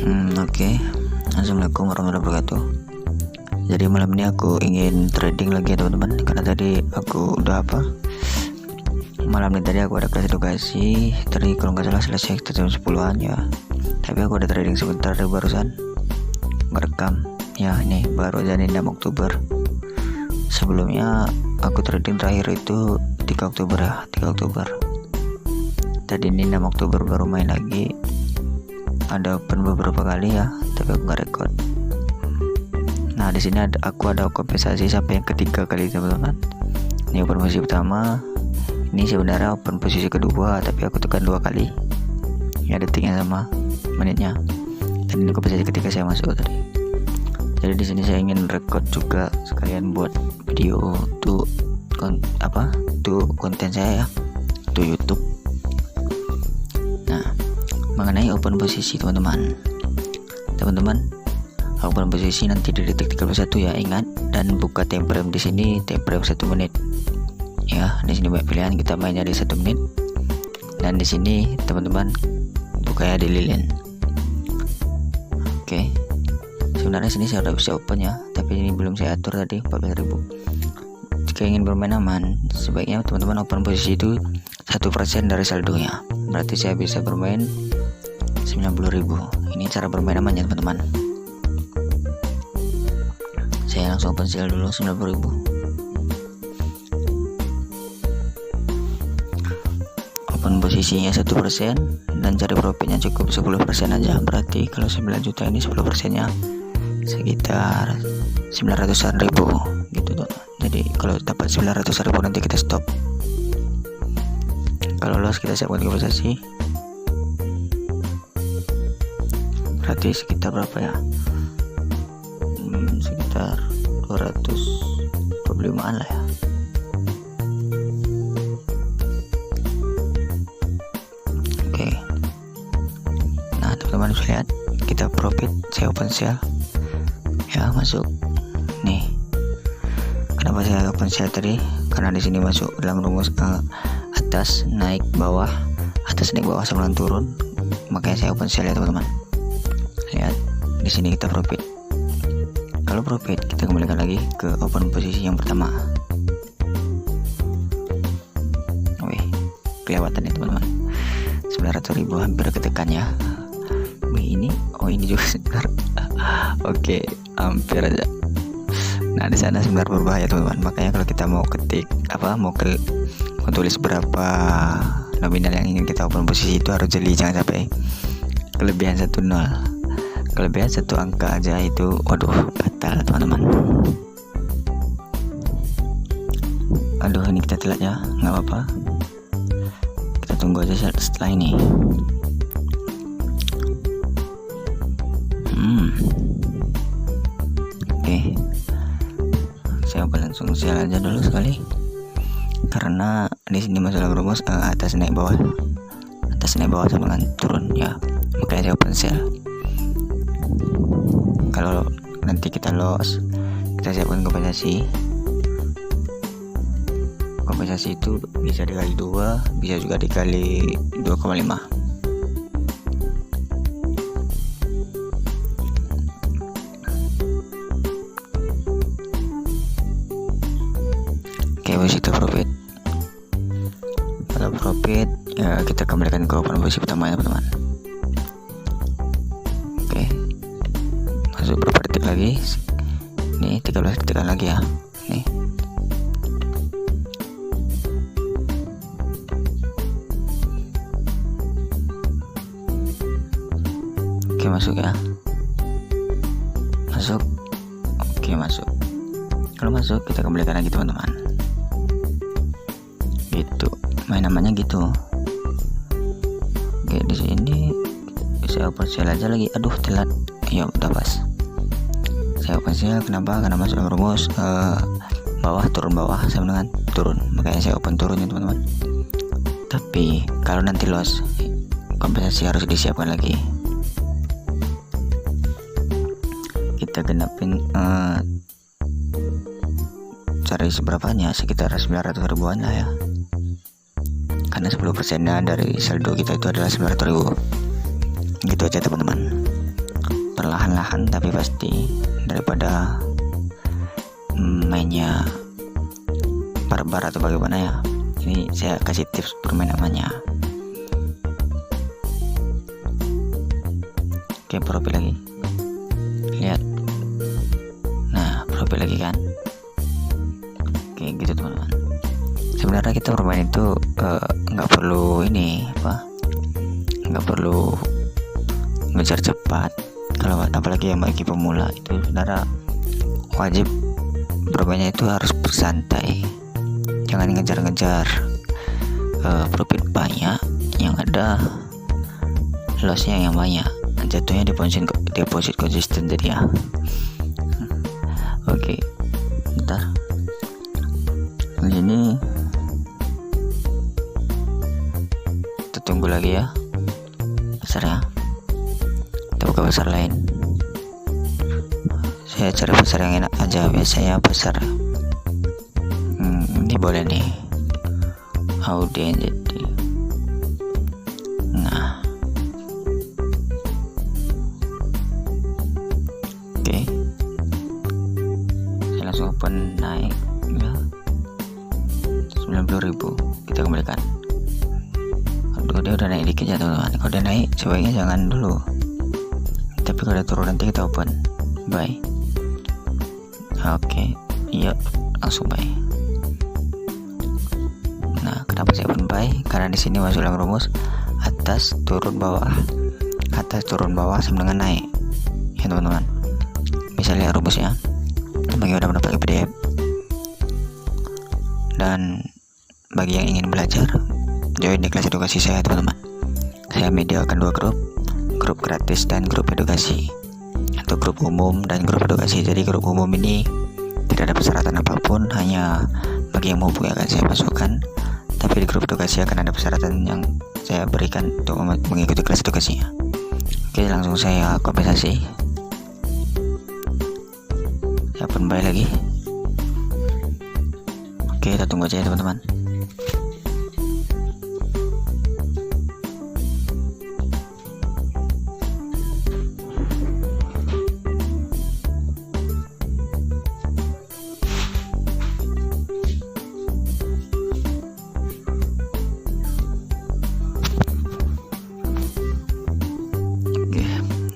Oke. Assalamualaikum warahmatullahi wabarakatuh. Jadi malam ini aku ingin trading lagi ya teman-teman, karena tadi aku udah malam ini tadi aku ada kelas edukasi. Tadi kalau nggak salah selesai jam 10-an ya, tapi aku ada trading sebentar dari barusan merekam ya. Ini baru aja nih 6 Oktober. Sebelumnya aku trading terakhir itu 3 Oktober ya, 3 Oktober. Tadi ini 6 Oktober baru main lagi. Ada open beberapa kali ya, tapi aku nggak record. Nah di sini aku ada kompensasi sampai yang ketiga kali teman-teman. Ini open posisi pertama. Ini sebenarnya open posisi kedua, tapi aku tekan 2 kali. Ya detiknya sama menitnya. Dan ini kompensasi ketiga saya masuk tadi. Jadi di sini saya ingin record juga sekalian buat video tuh konten saya ya, tuh YouTube. Nah mengenai open posisi teman-teman, open posisi nanti di detik 31 ya, ingat. Dan buka time frame di sini, time frame 1 menit ya. Di sini banyak pilihan, kita mainnya di 1 menit. Dan di sini teman-teman bukanya di lilin. Oke. Sebenarnya sini saya udah bisa open ya, tapi ini belum saya atur tadi 14.000. Jika ingin bermain aman, sebaiknya teman-teman open posisi itu 1% dari saldonya. Berarti saya bisa bermain 90.000. Ini cara bermain aman ya teman-teman. Saya langsung open sale dulu 90.000. Open posisinya 1% dan cari profitnya cukup 10% aja. Berarti kalau 9 juta ini 10% nya sekitar 900-an ribu gitu tuh. Jadi kalau dapat 900.000 nanti kita stop. Kalau loss kita siapkan kompensasi. Berarti sekitar berapa ya? Sekitar 225-an lah ya. Oke. Nah teman-teman bisa lihat kita profit, saya open sale ya, masuk nih. Kenapa saya open sale tadi? Karena di sini masuk dalam rumus atas naik bawah, atas naik bawah sebelum turun, makanya saya open sale ya teman-teman. Lihat di sini kita profit. Kalau profit kita kembalikan lagi ke open posisi yang pertama. Wih, kelewatan nih teman-teman, 900.000 hampir ketekan ya. Ini juga sebentar. Oke, hampir aja. Nah di sana sebenarnya berbahaya teman-teman. Makanya kalau kita mau ketik mau tulis berapa nominal yang ingin kita open posisi itu harus jeli, jangan sampai kelebihan 10. Kelebihan 1 angka aja itu waduh fatal teman-teman. Aduh ini kita telat ya, nggak apa-apa, kita tunggu aja setelah ini. Oke, saya langsung share aja dulu sekali, karena di sini masalah rumus atas naik bawah sama dengan turun ya, makanya saya open sale. Kalau nanti kita loss, kita siapkan kompensasi. Kompensasi itu bisa dikali 2, bisa juga dikali 2,5. Oke, kita profit. Kalau profit ya kita kembalikan ke open posisi pertama ya teman-teman. Masuk berapa detik lagi? Nih 13 detikan lagi ya. Nih. Oke masuk ya. Masuk. Oke masuk. Kalau masuk kita kembalikan lagi teman-teman. Gitu. Main namanya gitu. Oke di sini saya open sale aja lagi. Aduh telat. Ya udah pas. Saya open sale kenapa? Karena masuk rumus bawah turun bawah sama dengan turun, makanya saya open turunnya teman-teman. Tapi kalau nanti loss, kompensasi harus disiapkan lagi. Kita genapin cari seberapanya, sekitar 900.000-an lah ya, karena 10% dari saldo kita itu adalah 900.000. Gitu aja teman-teman. perlahan-lahan tapi pasti, daripada mainnya barbar atau bagaimana ya. Ini saya kasih tips bermain namanya. Oke, profil lagi, lihat. Nah, profil lagi kan. Oke, gitu teman-teman. Sebenarnya kita bermain itu nggak perlu ini apa, nggak perlu ngejar cepat. Kalau apalagi yang bagi pemula itu saudara wajib bermainnya itu harus bersantai, jangan ngejar-ngejar profit banyak, yang ada lossnya yang banyak, jatuhnya deposit konsisten jadi ya. Oke, bentar ini kita tunggu lagi ya pasarnya. Kita buka pasar lain. Saya cari pasar yang enak aja, biasanya pasar ini boleh nih, Auden. Jadi nah, oke, saya langsung open naik ya, 90.000 kita kembalikan. Aduh, dia udah naik dikit ya teman-teman. Kalau dia naik sebaiknya jangan dulu, tapi kalau dia turun nanti kita open buy. Oke, iya, langsung buy. Nah, kenapa saya open buy? Karena di sini masuk dalam rumus atas turun bawah sama dengan naik ya teman-teman. Bisa lihat rumusnya bagi yang udah mendapat PDF, dan bagi yang ingin belajar join di kelas edukasi saya teman-teman. Saya menyediakan 2 grup gratis dan grup edukasi, atau grup umum dan grup edukasi. Jadi grup umum ini tidak ada persyaratan apapun, hanya bagi yang mau buka akan saya masukkan. Tapi di grup edukasi akan ada persyaratan yang saya berikan untuk mengikuti kelas edukasinya. Oke, langsung saya kompensasi. Saya open buy lagi. Oke, kita tunggu aja ya teman-teman.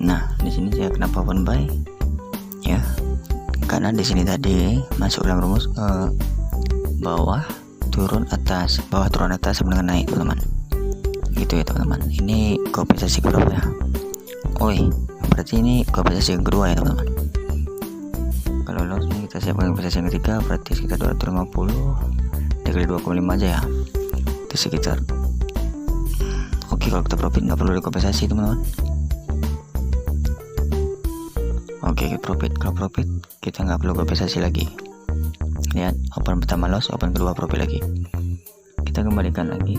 Nah, di sini saya kenapa open buy ya, karena di sini tadi masuk dalam rumus bawah turun atas sama dengan naik teman-teman, gitu ya teman-teman. Ini kompensasi berapa ya? Berarti ini kompensasi yang kedua ya teman-teman. Kalau loss ini kita siapkan kompensasi yang ketiga, berarti sekitar 250 dikali 2,5 aja ya, itu sekitar. Oke, kalau kita profit nggak perlu dikompensasi teman-teman. Oke, profit. Kalau profit kita nggak perlu kompensasi lagi. Lihat, open pertama loss, open kedua profit lagi. Kita kembalikan lagi.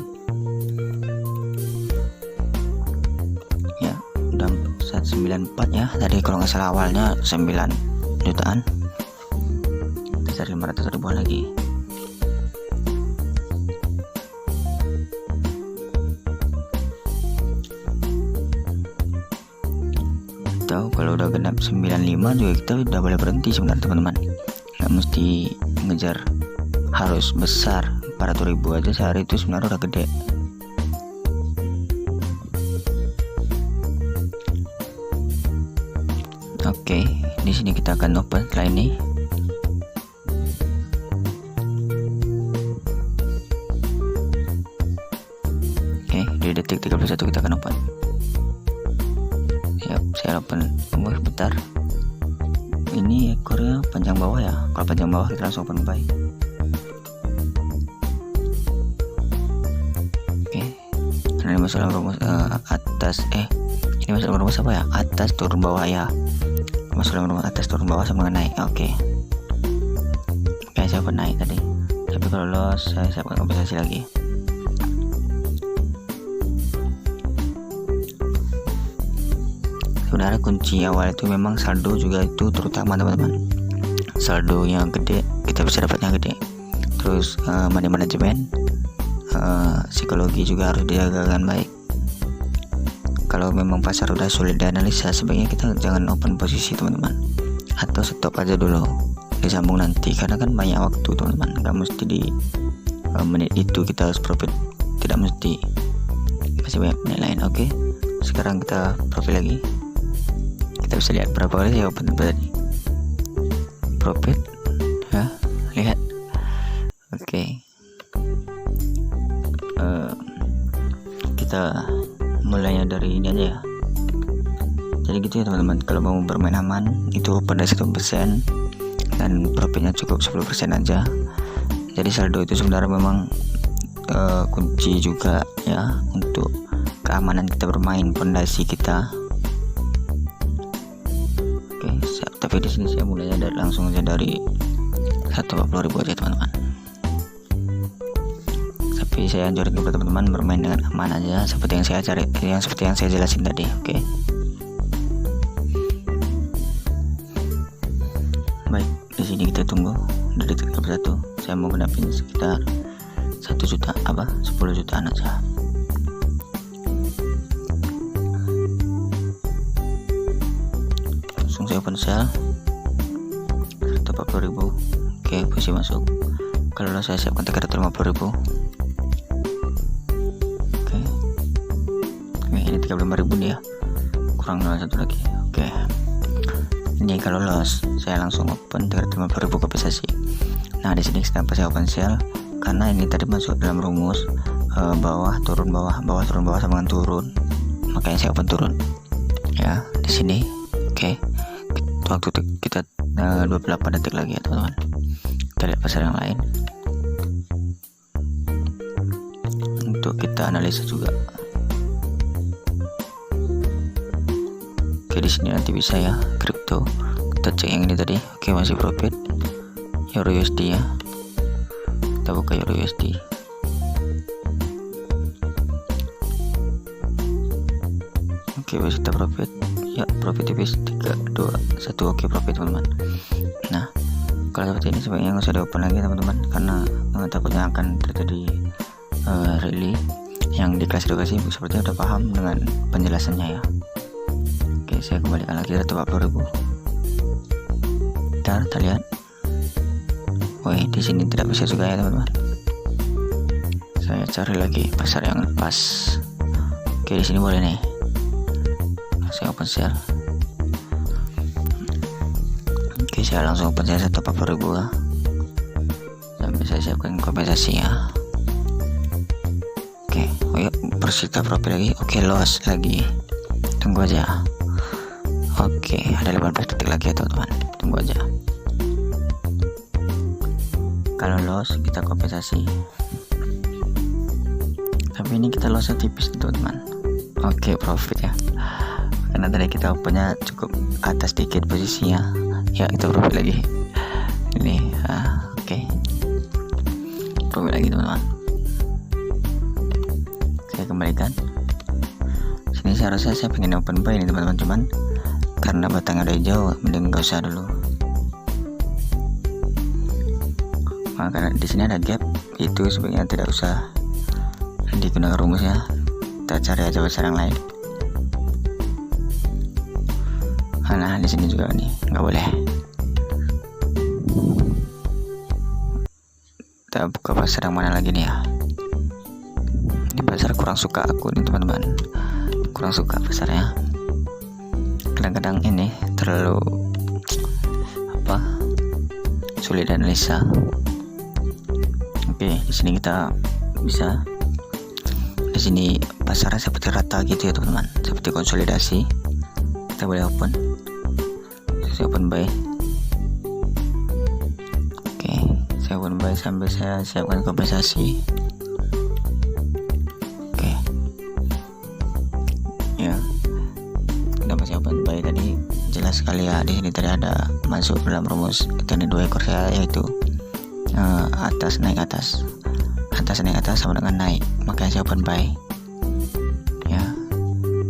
Ya, udah 194 ya. Tadi kalau nggak salah awalnya 9 jutaan. Bisa 500 ribuan lagi. Kalau udah genap 95 juga kita udah boleh berhenti sebenarnya teman-teman, nggak mesti ngejar harus besar. 400.000 aja sehari itu sebenarnya udah gede. Oke, di sini kita akan open setelah ini. Oke, di detik 31 kita akan open. Saya open. Bentar, ini ekornya panjang bawah ya. Kalau panjang bawah kita langsung open buy. Oke, karena ini masuk dalam rumus atas ini masuk dalam rumus apa ya, atas turun bawah ya, masuk dalam rumus atas turun bawah sama dengan naik. Oke, saya open naik tadi, tapi kalau loss saya siapkan kompensasi lagi. Sebenarnya kunci awal itu memang saldo juga itu terutama teman-teman. Saldo yang gede kita bisa dapatnya gede. Terus money management, psikologi juga harus dijaga dengan baik. kalau memang pasar udah sulit dianalisa, sebaiknya kita jangan open posisi teman-teman, atau stop aja dulu, disambung nanti, karena kan banyak waktu teman-teman, nggak mesti di menit itu kita harus profit, tidak mesti, masih banyak menit lain. Oke, sekarang kita profit lagi, kita bisa lihat berapa kali saya open tadi profit ya, lihat. Oke, kita mulainya dari ini aja ya. Jadi gitu ya teman-teman, kalau mau bermain aman itu pada 1% dan profitnya cukup 10% aja. Jadi saldo itu sebenarnya memang kunci juga ya untuk keamanan kita bermain, fondasi kita. Oke, tapi di sini saya mulainya dari langsung aja dari 140.000 aja teman-teman. Tapi saya anjurin kepada teman-teman bermain dengan aman aja, seperti yang saya cari, seperti yang saya jelasin tadi. Oke. Baik, di sini kita tunggu dari detik 1. Saya mau genapin sekitar 10 jutaan aja. Langsung saya open sell 140.000. Oke, posisi masuk. Kalau saya siapkan 350.000. Ini 35.000 nih ya, kurang 1 lagi. Oke, ini kalau loss saya langsung open 350.000 kompensasi. Nah di sini kenapa saya open sell, karena ini tadi masuk dalam rumus bawah turun bawah, bawah turun bawah sama dengan turun, makanya saya open turun ya di sini. Oke, waktu kita 28 detik lagi ya teman-teman. Kita lihat pasar yang lain untuk kita analisa juga. Oke, di sini nanti bisa ya kripto. Kita cek yang ini tadi. Oke, masih profit. Euro USD ya. Kita buka Euro USD. Oke, masih kita profit. Ya, profit tipis 3, 2, 1. Oke, profit teman-teman. Nah, kalau seperti ini sebaiknya nggak usah di open lagi teman-teman, karena takutnya akan terjadi rally. Yang di kelas edukasi sepertinya udah paham dengan penjelasannya ya. Oke, saya kembalikan lagi 140.000. Kita lihat. Woi, di sini tidak bisa juga ya teman-teman. Saya cari lagi pasar yang pas. Oke, di sini boleh nih. Saya open sell. Oke, saya langsung open sell 140.000 ya. Sampai saya siapkan kompensasi ya. Oke, oh ya, bersita profit lagi. Oke, loss lagi. Tunggu aja. Oke, ada 15 detik lagi ya teman-teman, tunggu aja. Kalau loss kita kompensasi, tapi ini kita lossnya tipis teman-teman. Oke, profit ya, karena tadi kita opennya cukup atas dikit posisinya ya, kita profit lagi ini. Oke, profit lagi teman-teman. Saya kembalikan. Sini seharusnya saya pengen open buy ini teman-teman, cuman karena batangnya udah hijau, mending gak usah dulu. Nah, karena di sini ada gap, itu sebenarnya tidak usah digunakan rumusnya. Kita cari aja pasar yang lain. Nah, di sini juga nih nggak boleh. Kita buka pasar yang mana lagi nih ya? Ini pasar kurang suka aku nih teman-teman, kurang suka pasarnya. Kadang-kadang ini terlalu sulit analisa. Oke, di sini kita bisa, di sini pasarnya seperti rata gitu ya teman-teman, seperti konsolidasi. Kita boleh open, saya open buy. Oke, saya open buy sambil saya siapkan kompensasi. Oke ya, kita masih open buy tadi, jelas sekali ya. Di sini tadi ada masuk dalam rumus teknik 2 ekor saya, yaitu atas naik atas, atas naik atas sama dengan naik, makanya saya open buy ya.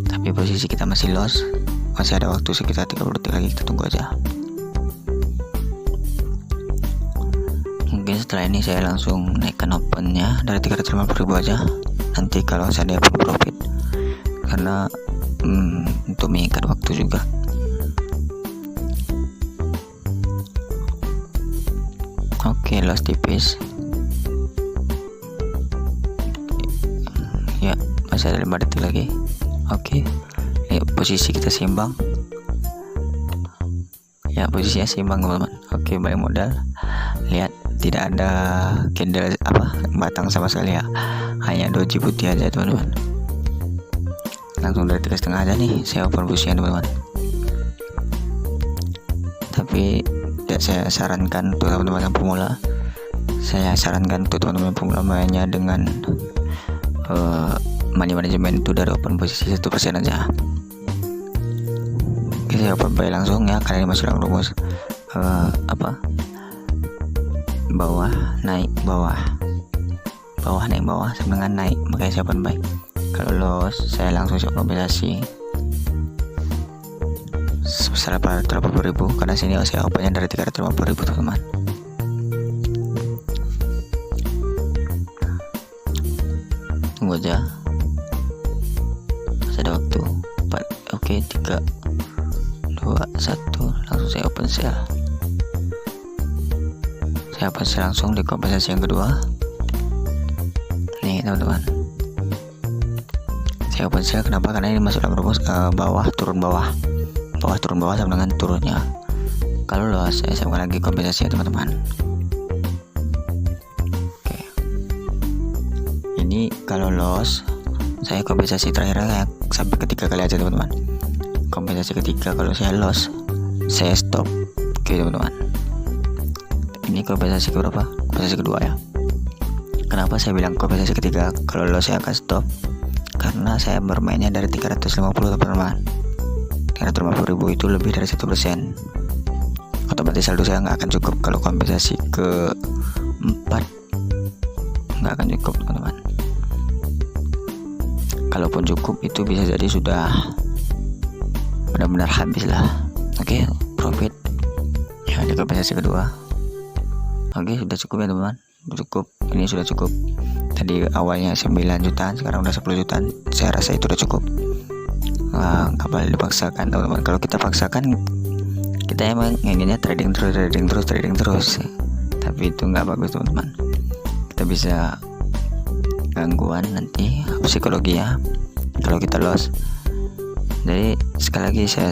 Tapi posisi kita masih loss, masih ada waktu sekitar 30 detik lagi, kita tunggu aja. Mungkin setelah ini saya langsung naikkan opennya dari 350.000 aja, nanti kalau saya dapat profit, karena untuk mengikat waktu juga. Oke, loss tipis ya, masih ada 5 detik lagi. Oke, posisi kita seimbang ya, posisinya seimbang teman-teman. Oke, balik modal. Lihat, tidak ada candle batang sama sekali ya, hanya doji putih aja teman-teman. Langsung dari 3,5 aja nih saya open posisinya teman-teman. Tapi ya, saya sarankan untuk teman-teman yang pemula, mainnya dengan money management itu dari open posisi 1% aja. Oke, saya open buy langsung ya, karena ini masih dalam rumus bawah naik bawah naik bawah sama dengan naik, makanya saya open buy. Kalau loss saya langsung siap kompensasi sebesar 480.000, karena sini saya opennya dari 350.000 teman-teman. Tunggu aja, masih ada waktu. Oke, 3, 2, 1, langsung saya open sell. Saya open sell langsung di kompensasi yang kedua nih teman-teman. Saya open sell kenapa? Karena ini masuk dalam rumus bawah turun bawah sama dengan turunnya. Kalau loss saya siapkan lagi kompensasi ya teman-teman. Oke, ini kalau loss saya kompensasi terakhirnya sampai ketiga kali aja teman-teman. Kompensasi ketiga, kalau saya loss saya stop. Oke teman-teman, ini kompensasi keberapa? Kompensasi kedua ya. Kenapa saya bilang kompensasi ketiga? Kalau loss saya akan stop karena saya bermainnya dari 350 teman-teman. 350.000 itu lebih dari 1%. Otomatis saldo saya nggak akan cukup. Kalau kompensasi ke 4 nggak akan cukup teman-teman. Kalaupun cukup itu bisa jadi sudah benar-benar habis lah. Oke, profit ya di kompensasi kedua. Oke, sudah cukup ya teman-teman. Cukup, ini sudah cukup. Tadi awalnya 9 jutaan, sekarang udah 10 jutaan. Saya rasa itu udah cukup. Nggak boleh dipaksakan teman-teman. Kalau kita paksakan, kita emang inginnya trading terus, tapi itu nggak bagus teman-teman. Kita bisa gangguan nanti psikologi ya kalau kita loss. Jadi sekali lagi saya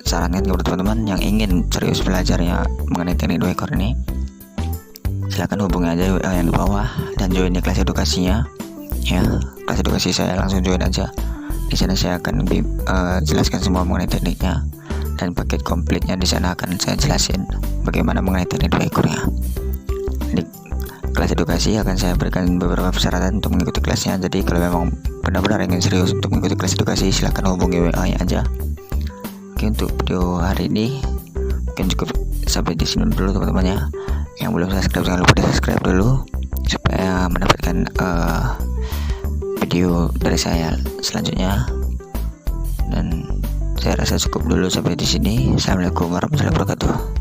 sarankan kepada teman-teman yang ingin serius belajarnya mengenai teknik 2 ekor ini, silahkan hubungi aja yang di bawah dan join di kelas edukasinya ya. Kelas edukasi saya langsung join aja. Di sana saya akan jelaskan semua mengenai tekniknya, dan paket komplitnya di sana akan saya jelasin bagaimana mengenai teknik 2 ekornya. Di kelas edukasi akan saya berikan beberapa persyaratan untuk mengikuti kelasnya. Jadi kalau memang benar-benar ingin serius untuk mengikuti kelas edukasi, silahkan hubungi WA-nya aja. Oke, untuk video hari ini mungkin cukup sampai di sini dulu teman-teman ya. Yang belum subscribe jangan lupa di subscribe dulu supaya mendapatkan video dari saya selanjutnya. Dan saya rasa cukup dulu sampai di sini. Assalamualaikum warahmatullahi wabarakatuh.